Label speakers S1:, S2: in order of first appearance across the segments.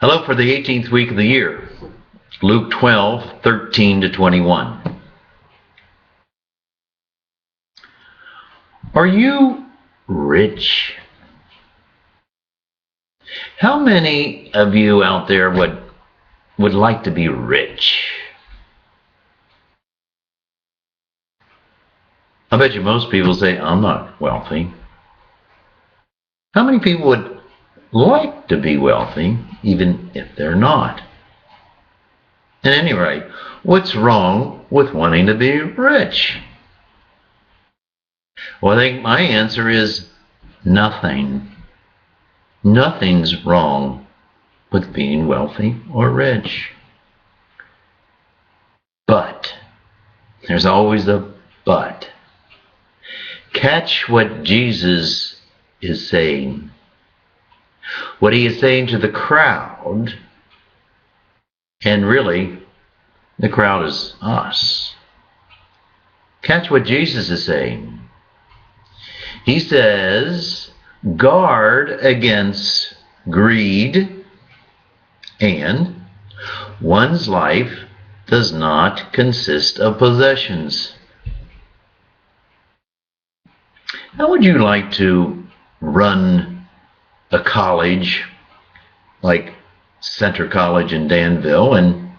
S1: Hello for the 18th week of the year. Luke 12:13 to 21. Are you rich? How many of you out there would like to be rich? I bet you most people say, I'm not wealthy. How many people would like to be wealthy, even if they're not? At any rate, what's wrong with wanting to be rich? Well, I think my answer is nothing. Nothing's wrong with being wealthy or rich. But, there's always a but. Catch what Jesus is saying. What he is saying to the crowd, and really, the crowd is us. Catch what Jesus is saying. He says, guard against greed, and one's life does not consist of possessions. How would you like to run a college like Center College in Danville, and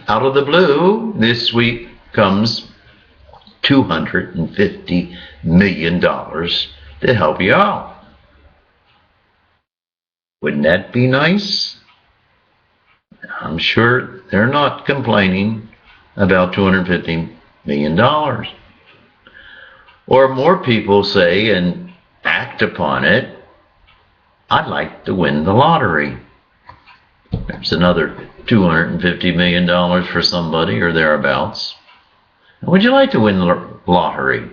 S1: out of the blue this week comes $250 million to help you out? Wouldn't that be nice? I'm sure they're not complaining about $250 million. Or more people say and act upon it, I'd like to win the lottery. There's another $250 million for somebody or thereabouts. Would you like to win the lottery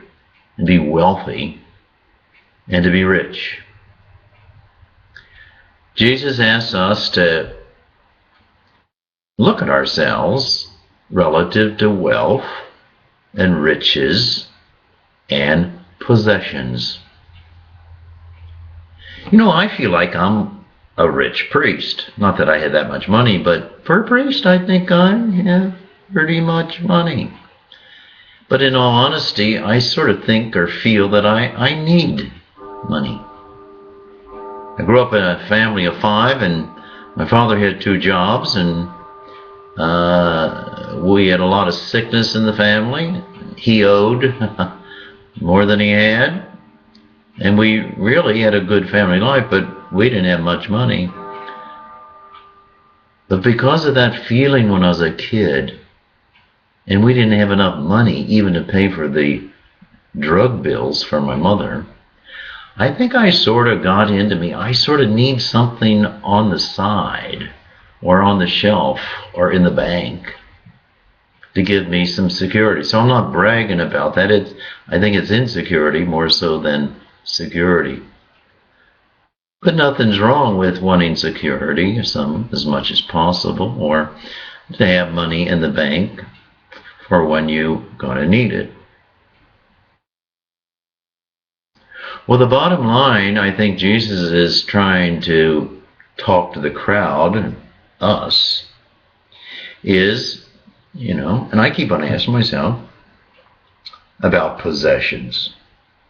S1: and be wealthy and to be rich? Jesus asks us to look at ourselves relative to wealth and riches and possessions. You know, I feel like I'm a rich priest. Not that I had that much money, but for a priest, I think I have pretty much money. But in all honesty, I sort of think or feel that I need money. I grew up in a family of 5, and my father had 2 jobs, and we had a lot of sickness in the family. He owed more than he had. And we really had a good family life, but we didn't have much money. But because of that feeling when I was a kid, and we didn't have enough money even to pay for the drug bills for my mother, I think I sort of got into me. I sort of need something on the side or on the shelf or in the bank to give me some security. So I'm not bragging about that. I think it's insecurity more so than security. But nothing's wrong with wanting security, as much as possible, or to have money in the bank for when you're going to need it. Well, the bottom line, I think Jesus is trying to talk to the crowd, us, is, and I keep on asking myself about possessions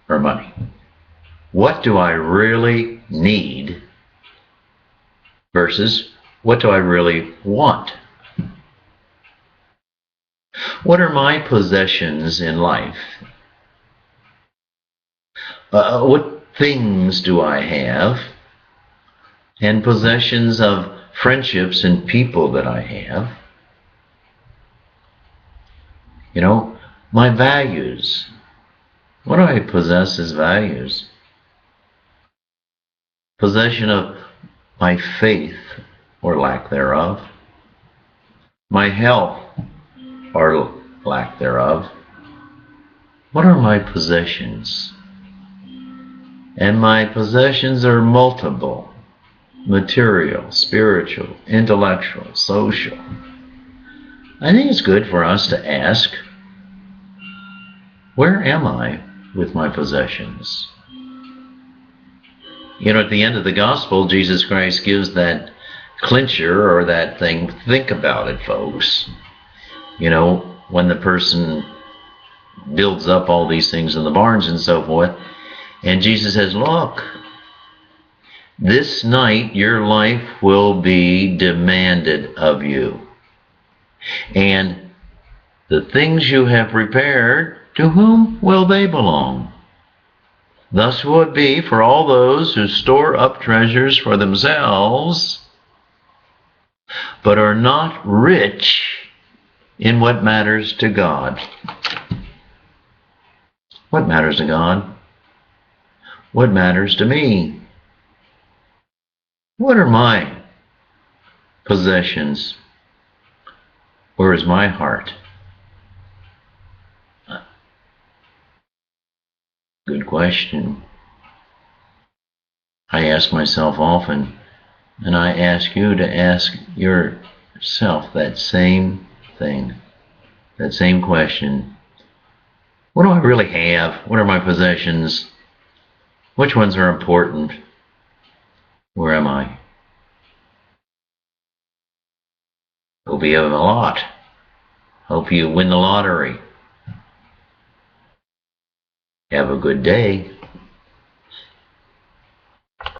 S1: or money. What do I really need versus what do I really want? What are my possessions in life? What things do I have? And possessions of friendships and people that I have. My values. What do I possess as values? Possession of my faith or lack thereof, my health or lack thereof. What are my possessions? And my possessions are multiple: material, spiritual, intellectual, social. I think it's good for us to ask, where am I with my possessions? At the end of the gospel, Jesus Christ gives that clincher or that thing. Think about it, folks. You know, when the person builds up all these things in the barns and so forth, and Jesus says, look, this night your life will be demanded of you. And the things you have prepared, to whom will they belong? Thus will it be for all those who store up treasures for themselves, but are not rich in what matters to God. What matters to God? What matters to me? What are my possessions? Where is my heart? Good question. I ask myself often, and I ask you to ask yourself that same thing, that same question. What do I really have? What are my possessions? Which ones are important? Where am I? Hope you have a lot. Hope you win the lottery. Have a good day.